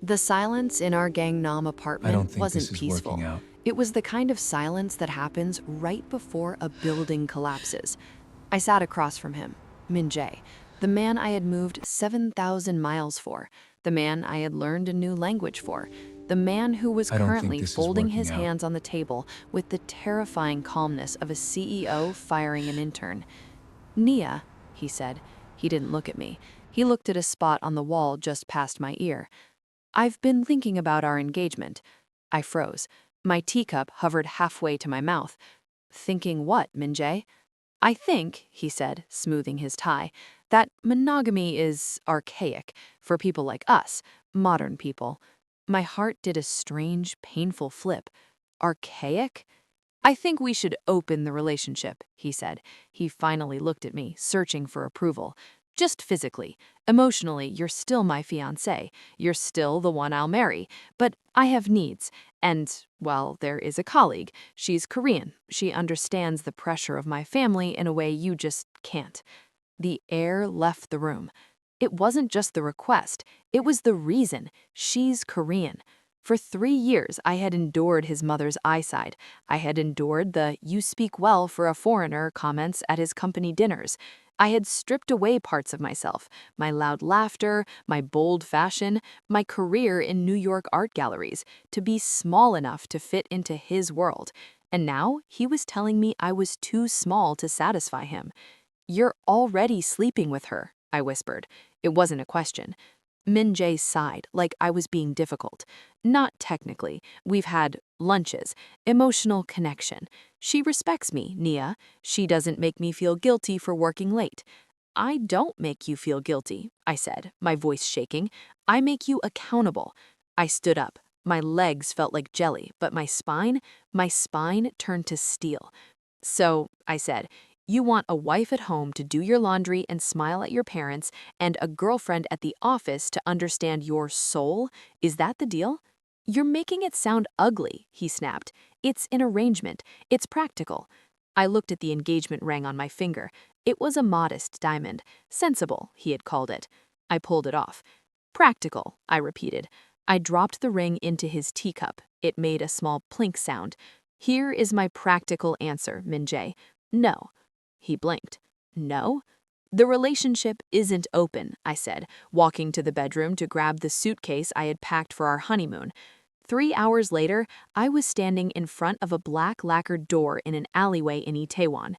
The silence in our Gangnam I don't apartment think this wasn't is working peaceful. out. It was the kind of silence that happens right before a building collapses. I sat across from him, Min Jae, the man I had moved 7,000 miles for, the man I had learned a new language for, the man who was I don't think currently this is folding working his out. hands on the table with the terrifying calmness of a CEO firing an intern. Nia, he said. He didn't look at me. He looked at a spot on the wall just past my ear. I've been thinking about our engagement. I froze. My teacup hovered halfway to my mouth. Thinking what, Min-jae? I think, he said, smoothing his tie, that monogamy is archaic for people like us, modern people. My heart did a strange, painful flip. Archaic? I think we should open the relationship, he said. He finally looked at me, searching for approval. Just physically. Emotionally, you're still my fiancé. You're still the one I'll marry. But I have needs. And, well, there is a colleague. She's Korean. She understands the pressure of my family in a way you just can't. The air left the room. It wasn't just the request. It was the reason. She's Korean. For 3 years, I had endured his mother's eyesight. I had endured the "you speak well for a foreigner" comments at his company dinners. I had stripped away parts of myself, my loud laughter, my bold fashion, my career in New York art galleries, to be small enough to fit into his world. And now he was telling me I was too small to satisfy him. "You're already sleeping with her," I whispered. It wasn't a question. Min Jae sighed, like I was being difficult. "Not technically. We've had lunches. Emotional connection. She respects me, Nia. She doesn't make me feel guilty for working late." "I don't make you feel guilty," I said, my voice shaking. "I make you accountable." I stood up. My legs felt like jelly, but my spine turned to steel. "So," I said, "you want a wife at home to do your laundry and smile at your parents, and a girlfriend at the office to understand your soul? Is that the deal?" "You're making it sound ugly," he snapped. "It's an arrangement. It's practical." I looked at the engagement ring on my finger. It was a modest diamond. Sensible, he had called it. I pulled it off. "Practical," I repeated. I dropped the ring into his teacup. It made a small plink sound. "Here is my practical answer, Min Jae. No." He blinked. "No?" "The relationship isn't open," I said, walking to the bedroom to grab the suitcase I had packed for our honeymoon. 3 hours later, I was standing in front of a black lacquered door in an alleyway in Itaewon.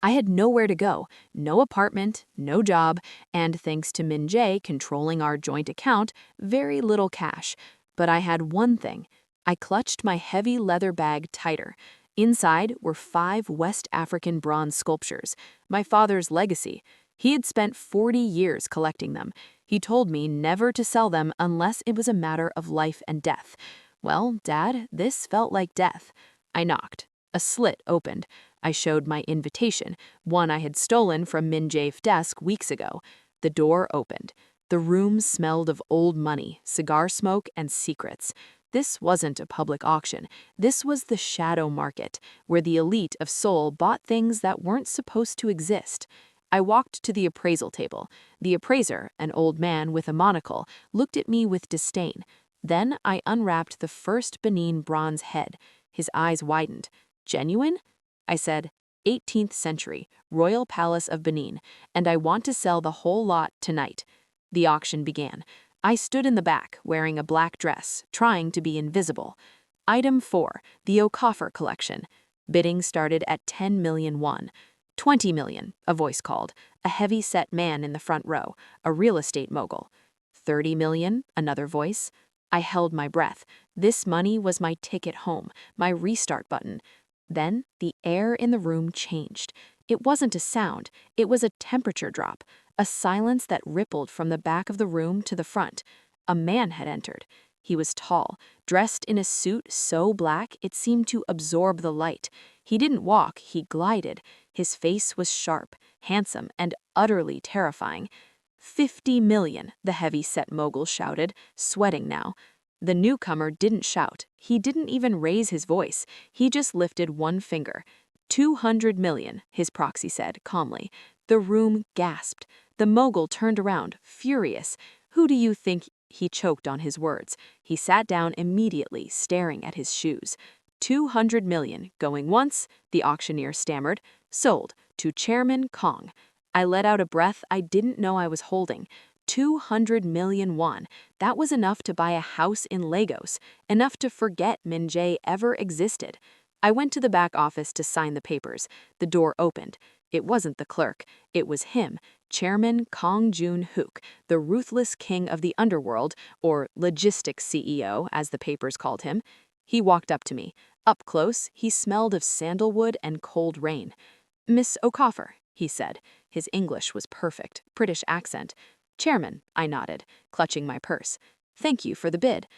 I had nowhere to go, no apartment, no job, and thanks to Min Jae controlling our joint account, very little cash. But I had one thing. I clutched my heavy leather bag tighter. Inside were 5 West African bronze sculptures, my father's legacy. He had spent 40 years collecting them. He told me never to sell them unless it was a matter of life and death. Well, Dad, this felt like death. I knocked. A slit opened. I showed my invitation, one I had stolen from Min Jae's desk weeks ago. The door opened. The room smelled of old money, cigar smoke, and secrets. This wasn't a public auction. This was the shadow market, where the elite of Seoul bought things that weren't supposed to exist. I walked to the appraisal table. The appraiser, an old man with a monocle, looked at me with disdain. Then I unwrapped the first Benin bronze head. His eyes widened. "Genuine?" I said, "18th century, Royal Palace of Benin, and I want to sell the whole lot tonight." The auction began. I stood in the back, wearing a black dress, trying to be invisible. Item 4, the Okafor collection. Bidding started at 10 million won. 20 million, a voice called, a heavy-set man in the front row, a real estate mogul. 30 million, another voice. I held my breath. This money was my ticket home, my restart button. Then the air in the room changed. It wasn't a sound, it was a temperature drop, a silence that rippled from the back of the room to the front. A man had entered. He was tall, dressed in a suit so black it seemed to absorb the light. He didn't walk, he glided. His face was sharp, handsome, and utterly terrifying. 50 million, the heavy-set mogul shouted, sweating now. The newcomer didn't shout. He didn't even raise his voice. He just lifted one finger. 200 million, his proxy said, calmly. The room gasped. The mogul turned around, furious. "Who do you think He choked on his words. He sat down immediately, staring at his shoes. 200 million, going once, the auctioneer stammered. Sold, to Chairman Kong. I let out a breath I didn't know I was holding. 200 million won. That was enough to buy a house in Lagos, enough to forget Min Jae ever existed. I went to the back office to sign the papers. The door opened. It wasn't the clerk. It was him, Chairman Kong Jun-Huk, the Ruthless King of the Underworld, or Logistics CEO, as the papers called him. He walked up to me. Up close, he smelled of sandalwood and cold rain. "Miss O'Coffer," he said. His English was perfect, British accent. "Chairman," I nodded, clutching my purse. "Thank you for the bid."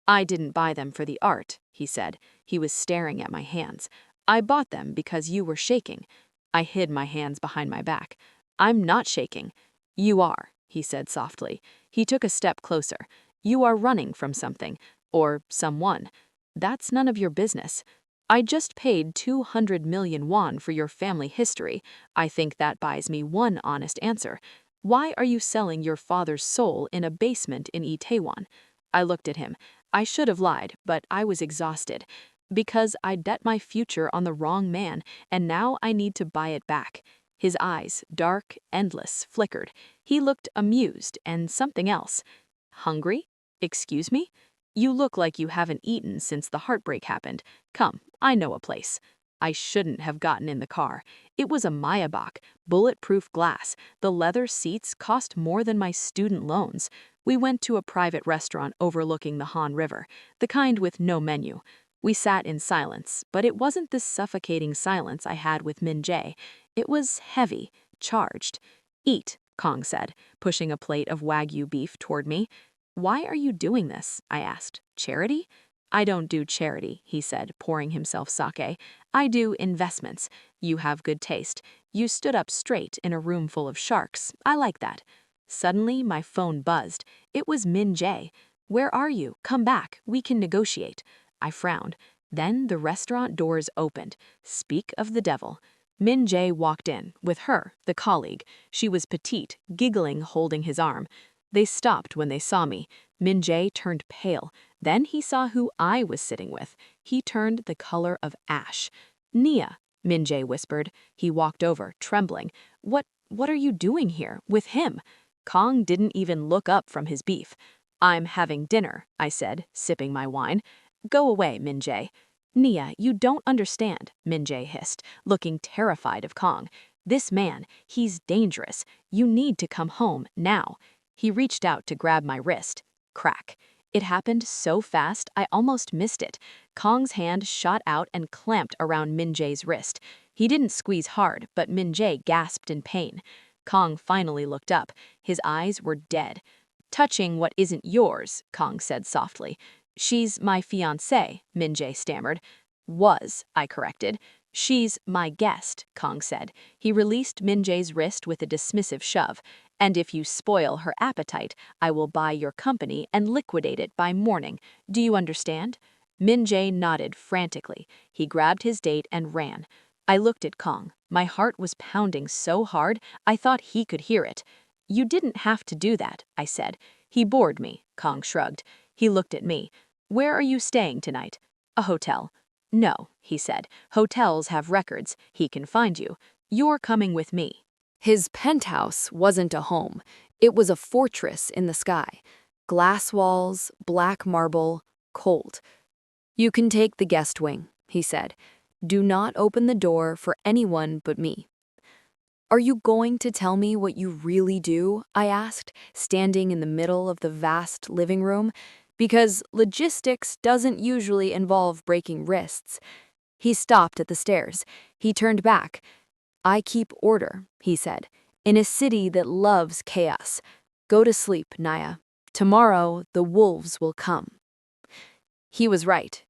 "I didn't buy them for the art," he said. He was staring at my hands. "I bought them because you were shaking." I hid my hands behind my back. "I'm not shaking." "You are," he said softly. He took a step closer. "You are running from something, or someone. That's none of your business. I just paid 200 million won for your family history. I think that buys me one honest answer. Why are you selling your father's soul in a basement in Itaewon?" I looked at him. I should have lied, but I was exhausted. Because I'd bet my future on the wrong man, and now I need to buy it back. His eyes, dark, endless, flickered. He looked amused and something else. "Hungry? Excuse me? You look like you haven't eaten since the heartbreak happened. Come, I know a place." I shouldn't have gotten in the car. It was a Maybach, bulletproof glass. The leather seats cost more than my student loans. We went to a private restaurant overlooking the Han River, the kind with no menu. We sat in silence, but it wasn't the suffocating silence I had with Min Jae. It was heavy, charged. "Eat," Kong said, pushing a plate of Wagyu beef toward me. "Why are you doing this?" I asked. "Charity?" "I don't do charity," he said, pouring himself sake. "I do investments. You have good taste. You stood up straight in a room full of sharks. I like that." Suddenly, my phone buzzed. It was Min Jae. "Where are you? Come back. We can negotiate." I frowned. Then the restaurant doors opened. Speak of the devil. Min Jae walked in, with her, the colleague. She was petite, giggling, holding his arm. They stopped when they saw me. Min Jae turned pale. Then he saw who I was sitting with. He turned the color of ash. "Nia," Min Jae whispered. He walked over, trembling. What are you doing here, with him?" Kong didn't even look up from his beef. "I'm having dinner," I said, sipping my wine. "Go away, Min Jae." "Nia, you don't understand," Min Jae hissed, looking terrified of Kong. "This man, he's dangerous. You need to come home, now." He reached out to grab my wrist. Crack. It happened so fast, I almost missed it. Kong's hand shot out and clamped around Min Jae's wrist. He didn't squeeze hard, but Min Jae gasped in pain. Kong finally looked up. His eyes were dead. "Touching what isn't yours," Kong said softly. "She's my fiancée," Min Jae stammered. "Was," I corrected. "She's my guest," Kong said. He released Min Jae's wrist with a dismissive shove. "And if you spoil her appetite, I will buy your company and liquidate it by morning. Do you understand?" Min Jae nodded frantically. He grabbed his date and ran. I looked at Kong. My heart was pounding so hard, I thought he could hear it. "You didn't have to do that," I said. "He bored me," Kong shrugged. He looked at me. "Where are you staying tonight?" "A hotel." "No," he said. "Hotels have records. He can find you. You're coming with me." His penthouse wasn't a home. It was a fortress in the sky. Glass walls, black marble, cold. "You can take the guest wing," he said. "Do not open the door for anyone but me." "Are you going to tell me what you really do?" I asked, standing in the middle of the vast living room. Because logistics doesn't usually involve breaking wrists. He stopped at the stairs. He turned back. "I keep order," he said, "in a city that loves chaos. Go to sleep, Naya. Tomorrow, the wolves will come." He was right.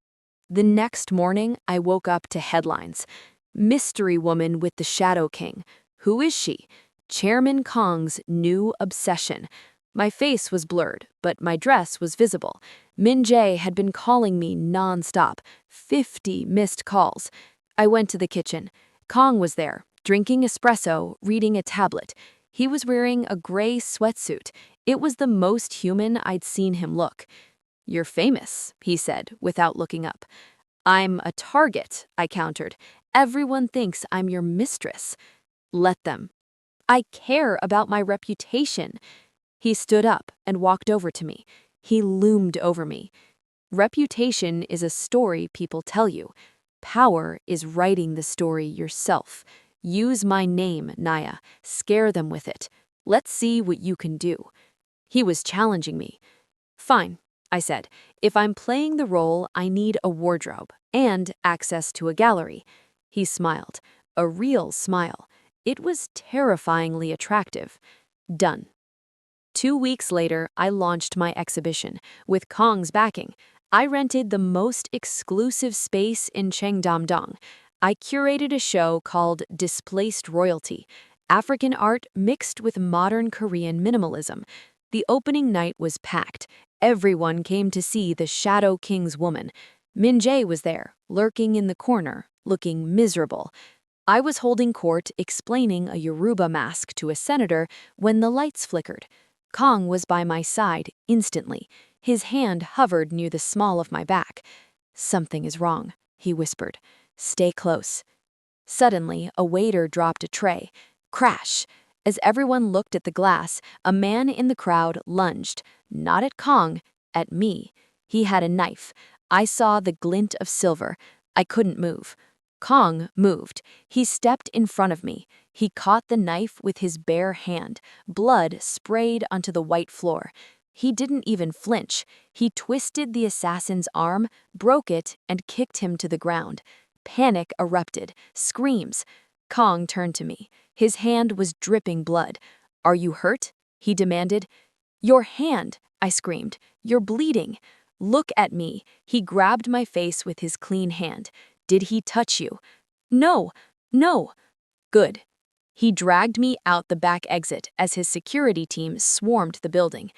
The next morning, I woke up to headlines. "Mystery woman with the Shadow King. Who is she? Chairman Kong's new obsession." My face was blurred, but my dress was visible. Min Jae had been calling me non-stop, 50 missed calls. I went to the kitchen. Kong was there, drinking espresso, reading a tablet. He was wearing a gray sweatsuit. It was the most human I'd seen him look. "You're famous," he said, without looking up. "I'm a target," I countered. "Everyone thinks I'm your mistress." "Let them. I care about my reputation." He stood up and walked over to me. He loomed over me. "Reputation is a story people tell you. Power is writing the story yourself. Use my name, Naya. Scare them with it. Let's see what you can do." He was challenging me. "Fine," I said. "If I'm playing the role, I need a wardrobe and access to a gallery." He smiled. A real smile. It was terrifyingly attractive. Done. 2 weeks later, I launched my exhibition. With Kong's backing, I rented the most exclusive space in Cheongdam-dong. I curated a show called Displaced Royalty, African art mixed with modern Korean minimalism. The opening night was packed. Everyone came to see the Shadow King's woman. Min Jae was there, lurking in the corner, looking miserable. I was holding court explaining a Yoruba mask to a senator when the lights flickered. Kong was by my side instantly. His hand hovered near the small of my back. "Something is wrong," he whispered. "Stay close." Suddenly, a waiter dropped a tray. Crash! As everyone looked at the glass, a man in the crowd lunged, not at Kong, at me. He had a knife. I saw the glint of silver. I couldn't move. Kong moved. He stepped in front of me. He caught the knife with his bare hand. Blood sprayed onto the white floor. He didn't even flinch. He twisted the assassin's arm, broke it, and kicked him to the ground. Panic erupted. Screams. Kong turned to me. His hand was dripping blood. "Are you hurt?" he demanded. "Your hand," I screamed. "You're bleeding." "Look at me." He grabbed my face with his clean hand. "Did he touch you?" "No, no." "Good." He dragged me out the back exit as his security team swarmed the building.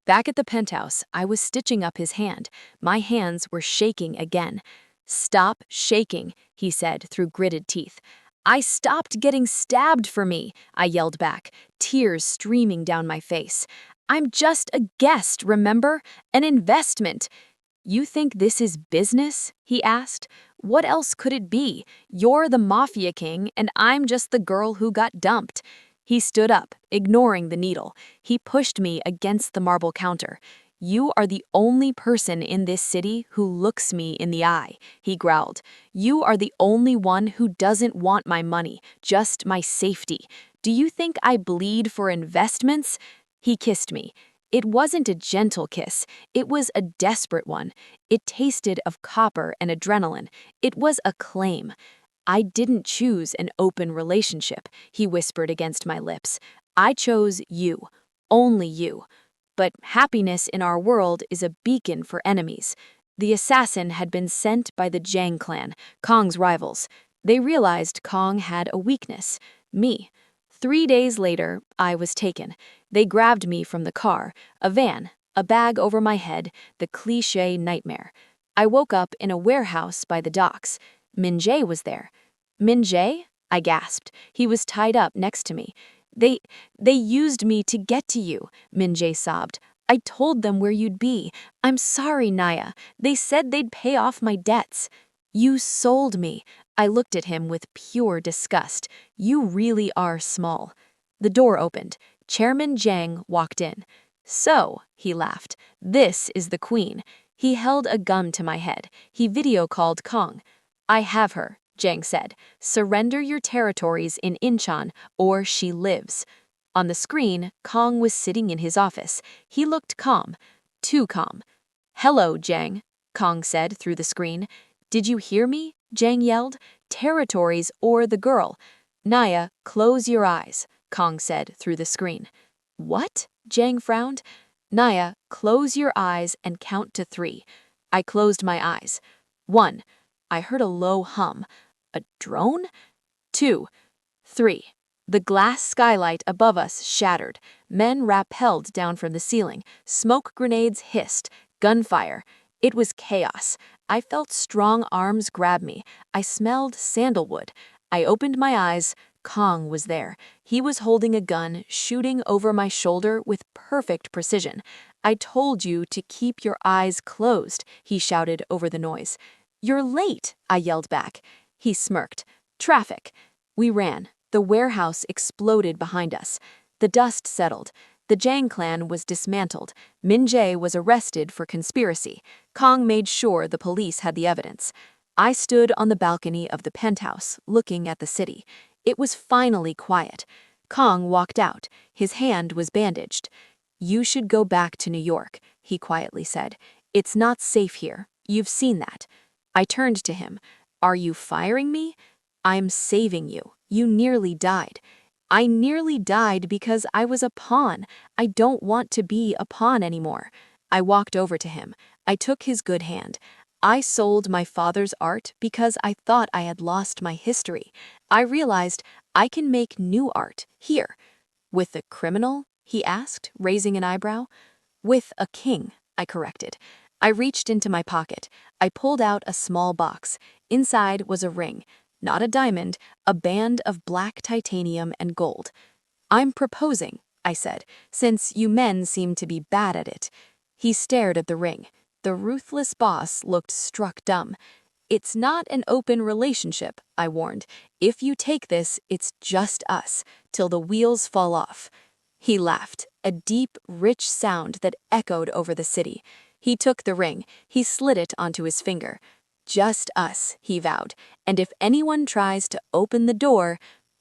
Back at the penthouse, I was stitching up his hand. My hands were shaking again. "Stop shaking," he said through gritted teeth. "I stopped getting stabbed for me," I yelled back, tears streaming down my face. "I'm just a guest, remember? An investment." "You think this is business?" he asked. "What else could it be? You're the mafia king, and I'm just the girl who got dumped." He stood up, ignoring the needle. He pushed me against the marble counter. "You are the only person in this city who looks me in the eye," he growled. "You are the only one who doesn't want my money, just my safety. Do you think I bleed for investments?" He kissed me. It wasn't a gentle kiss. It was a desperate one. It tasted of copper and adrenaline. It was a claim. "I didn't choose an open relationship," he whispered against my lips. "I chose you. Only you. But happiness in our world is a beacon for enemies." The assassin had been sent by the Jang clan, Kong's rivals. They realized Kong had a weakness: me. 3 days later, I was taken. They grabbed me from the car, a van, a bag over my head, the cliché nightmare. I woke up in a warehouse by the docks. Min Jae was there. "Min Jae?" I gasped. He was tied up next to me. They used me to get to you," Min Jae sobbed. "I told them where you'd be. I'm sorry, Naya. They said they'd pay off my debts." "You sold me." I looked at him with pure disgust. "You really are small." The door opened. Chairman Jang walked in. "So," he laughed, "this is the queen." He held a gun to my head. He video-called Kong. "I have her," Jang said. "Surrender your territories in Incheon, or she lives." On the screen, Kong was sitting in his office. He looked calm. Too calm. "Hello, Jang," Kong said through the screen. "Did you hear me?" Jang yelled. "Territories or the girl." "Naya, close your eyes," Kong said through the screen. "What?" Jang frowned. "Naya, close your eyes and count to 3. I closed my eyes. 1. I heard a low hum. A drone? 2. 3. The glass skylight above us shattered. Men rappelled down from the ceiling. Smoke grenades hissed. Gunfire. It was chaos. I felt strong arms grab me. I smelled sandalwood. I opened my eyes. Kong was there. He was holding a gun, shooting over my shoulder with perfect precision. "I told you to keep your eyes closed," he shouted over the noise. "You're late," I yelled back. He smirked. "Traffic." We ran. The warehouse exploded behind us. The dust settled. The Jang clan was dismantled. Min Jae was arrested for conspiracy. Kong made sure the police had the evidence. I stood on the balcony of the penthouse, looking at the city. It was finally quiet. Kong walked out. His hand was bandaged. "You should go back to New York," he quietly said. "It's not safe here. You've seen that." I turned to him. "Are you firing me?" "I'm saving you. You nearly died." "I nearly died because I was a pawn. I don't want to be a pawn anymore." I walked over to him. I took his good hand. "I sold my father's art because I thought I had lost my history. I realized I can make new art, here." "With the criminal?" he asked, raising an eyebrow. "With a king," I corrected. I reached into my pocket. I pulled out a small box. Inside was a ring. Not a diamond, a band of black titanium and gold. "I'm proposing," I said, "since you men seem to be bad at it." He stared at the ring. The ruthless boss looked struck dumb. "It's not an open relationship," I warned. "If you take this, it's just us, till the wheels fall off." He laughed, a deep, rich sound that echoed over the city. He took the ring. He slid it onto his finger. "Just us," he vowed, "and if anyone tries to open the door,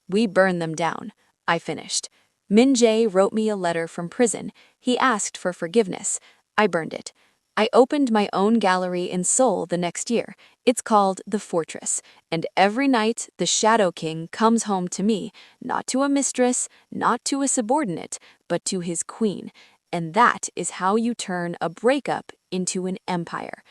we burn them down." I finished. Min Jae wrote me a letter from prison. He asked for forgiveness. I burned it. I opened my own gallery in Seoul the next year. It's called The Fortress, and every night the Shadow King comes home to me, not to a mistress, not to a subordinate, but to his queen. And that is how you turn a breakup into an empire.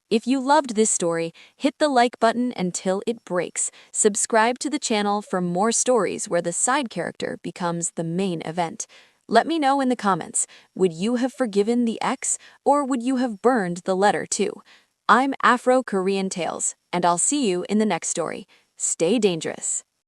If you loved this story, hit the like button until it breaks. Subscribe to the channel for more stories where the side character becomes the main event. Let me know in the comments, would you have forgiven the ex, or would you have burned the letter too? I'm Afro Korean Tales, and I'll see you in the next story. Stay dangerous.